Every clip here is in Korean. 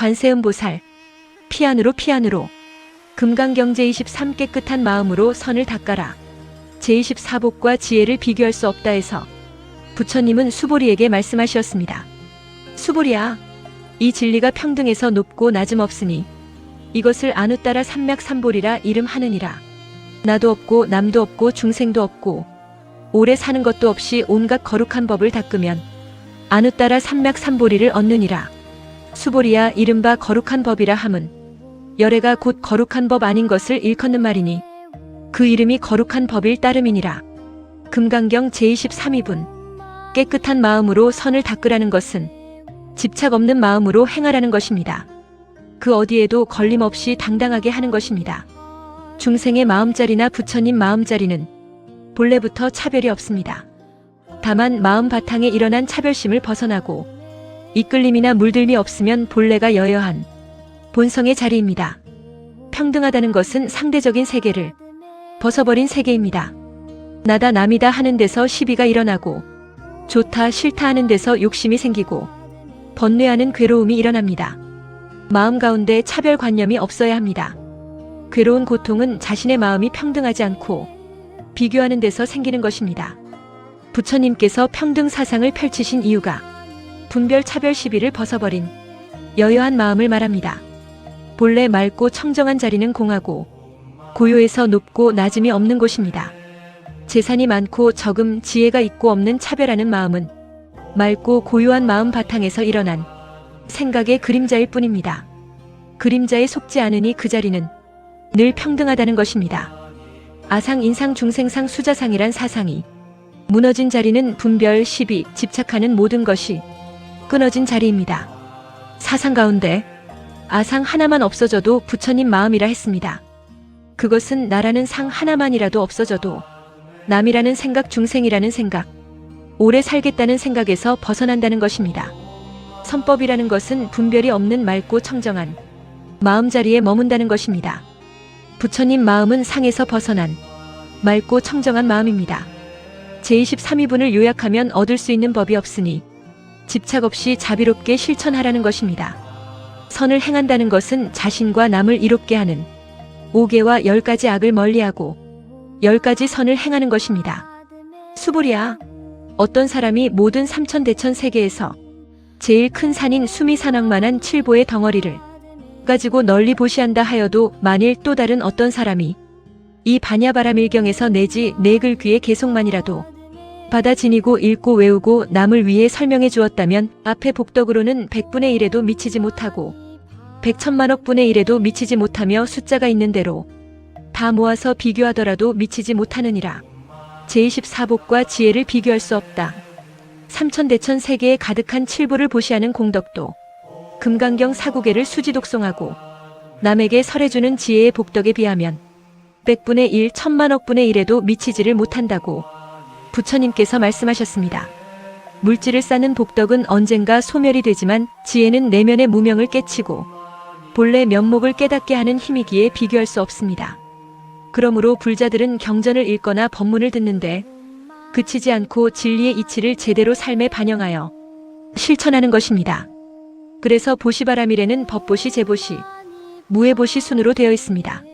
관세음보살. 피안으로 피안으로. 금강경 제23 깨끗한 마음으로 선을 닦아라. 제24복과 지혜를 비교할 수 없다 해서 부처님은 수보리에게 말씀하셨습니다. 수보리야, 이 진리가 평등해서 높고 낮음 없으니 이것을 안우 따라 삼맥삼보리라 이름하느니라. 나도 없고 남도 없고 중생도 없고 오래 사는 것도 없이 온갖 거룩한 법을 닦으면 안우 따라 삼맥삼보리를 얻느니라. 수보리야, 이른바 거룩한 법이라 함은 열애가 곧 거룩한 법 아닌 것을 일컫는 말이니 그 이름이 거룩한 법일 따름이니라. 금강경 제23위분. 깨끗한 마음으로 선을 닦으라는 것은 집착 없는 마음으로 행하라는 것입니다. 그 어디에도 걸림없이 당당하게 하는 것입니다. 중생의 마음자리나 부처님 마음자리는 본래부터 차별이 없습니다. 다만 마음 바탕에 일어난 차별심을 벗어나고 이끌림이나 물들미 없으면 본래가 여여한 본성의 자리입니다. 평등하다는 것은 상대적인 세계를 벗어버린 세계입니다. 나다 남이다 하는 데서 시비가 일어나고 좋다 싫다 하는 데서 욕심이 생기고 번뇌하는 괴로움이 일어납니다. 마음 가운데 차별관념이 없어야 합니다. 괴로운 고통은 자신의 마음이 평등하지 않고 비교하는 데서 생기는 것입니다. 부처님께서 평등 사상을 펼치신 이유가 분별 차별 시비를 벗어버린 여여한 마음을 말합니다. 본래 맑고 청정한 자리는 공하고 고요해서 높고 낮음이 없는 곳입니다. 재산이 많고 적음, 지혜가 있고 없는 차별하는 마음은 맑고 고요한 마음 바탕에서 일어난 생각의 그림자일 뿐입니다. 그림자에 속지 않으니 그 자리는 늘 평등하다는 것입니다. 아상, 인상, 중생상, 수자상이란 사상이 무너진 자리는 분별, 시비, 집착하는 모든 것이 끊어진 자리입니다. 사상 가운데 아상 하나만 없어져도 부처님 마음이라 했습니다. 그것은 나라는 상 하나만이라도 없어져도 남이라는 생각, 중생이라는 생각, 오래 살겠다는 생각에서 벗어난다는 것입니다. 선법이라는 것은 분별이 없는 맑고 청정한 마음자리에 머문다는 것입니다. 부처님 마음은 상에서 벗어난 맑고 청정한 마음입니다. 제23위분을 요약하면 얻을 수 있는 법이 없으니 집착 없이 자비롭게 실천하라는 것입니다. 선을 행한다는 것은 자신과 남을 이롭게 하는 5개와 10가지 악을 멀리하고 10가지 선을 행하는 것입니다. 수보리야, 어떤 사람이 모든 삼천대천 세계에서 제일 큰 산인 수미산왕만한 칠보의 덩어리를 가지고 널리 보시한다 하여도 만일 또 다른 어떤 사람이 이 반야바라밀경에서 내지 네 글 귀의 개송만이라도 받아 지니고 읽고 외우고 남을 위해 설명해 주었다면 앞의 복덕으로는 100분의 1에도 미치지 못하고 100천만억 분의 1에도 미치지 못하며 숫자가 있는 대로 다 모아서 비교하더라도 미치지 못하느니라. 제24복과 지혜를 비교할 수 없다. 삼천대천 세계에 가득한 칠보를 보시하는 공덕도 금강경 사구계를 수지독송하고 남에게 설해주는 지혜의 복덕에 비하면 100분의 1, 천만억 분의 1에도 미치지를 못한다고 부처님께서 말씀하셨습니다. 물질을 쌓는 복덕은 언젠가 소멸이 되지만 지혜는 내면의 무명을 깨치고 본래 면목을 깨닫게 하는 힘이기에 비교할 수 없습니다. 그러므로 불자들은 경전을 읽거나 법문을 듣는데 그치지 않고 진리의 이치를 제대로 삶에 반영하여 실천하는 것입니다. 그래서 보시바라밀에는 법보시, 제보시, 무해보시 순으로 되어 있습니다.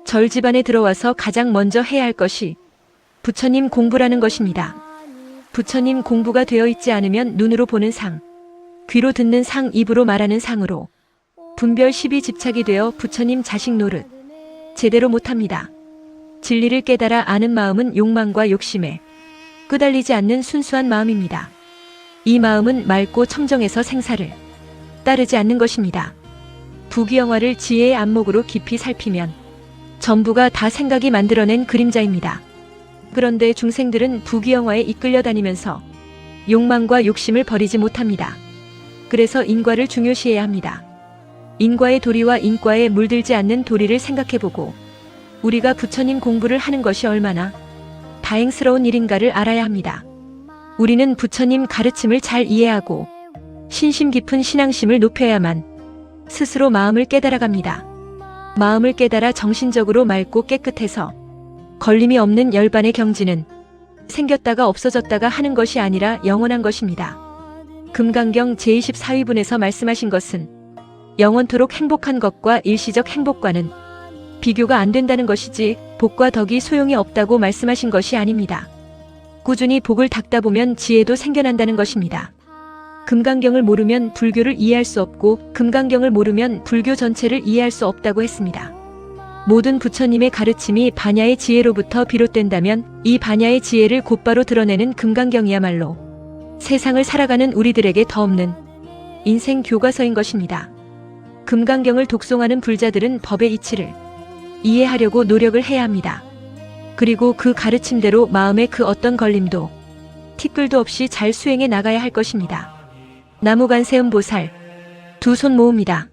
절 집안에 들어와서 가장 먼저 해야 할 것이 부처님 공부라는 것입니다. 부처님 공부가 되어 있지 않으면 눈으로 보는 상, 귀로 듣는 상, 입으로 말하는 상으로 분별 시비 집착이 되어 부처님 자식 노릇 제대로 못합니다. 진리를 깨달아 아는 마음은 욕망과 욕심에 끄달리지 않는 순수한 마음입니다. 이 마음은 맑고 청정해서 생사를 따르지 않는 것입니다. 부귀영화를 지혜의 안목으로 깊이 살피면 전부가 다 생각이 만들어낸 그림자입니다. 그런데 중생들은 부귀영화에 이끌려 다니면서 욕망과 욕심을 버리지 못합니다. 그래서 인과를 중요시해야 합니다. 인과의 도리와 인과에 물들지 않는 도리를 생각해보고 우리가 부처님 공부를 하는 것이 얼마나 다행스러운 일인가를 알아야 합니다. 우리는 부처님 가르침을 잘 이해하고 신심 깊은 신앙심을 높여야만 스스로 마음을 깨달아갑니다. 마음을 깨달아 정신적으로 맑고 깨끗해서 걸림이 없는 열반의 경지는 생겼다가 없어졌다가 하는 것이 아니라 영원한 것입니다. 금강경 제24위분에서 말씀하신 것은 영원토록 행복한 것과 일시적 행복과는 비교가 안 된다는 것이지 복과 덕이 소용이 없다고 말씀하신 것이 아닙니다. 꾸준히 복을 닦다 보면 지혜도 생겨난다는 것입니다. 금강경을 모르면 불교를 이해할 수 없고 금강경을 모르면 불교 전체를 이해할 수 없다고 했습니다. 모든 부처님의 가르침이 반야의 지혜로부터 비롯된다면 이 반야의 지혜를 곧바로 드러내는 금강경이야말로 세상을 살아가는 우리들에게 더 없는 인생 교과서인 것입니다. 금강경을 독송하는 불자들은 법의 이치를 이해하려고 노력을 해야 합니다. 그리고 그 가르침대로 마음의 그 어떤 걸림도 티끌도 없이 잘 수행해 나가야 할 것입니다. 나무관세음보살 두 손 모읍니다.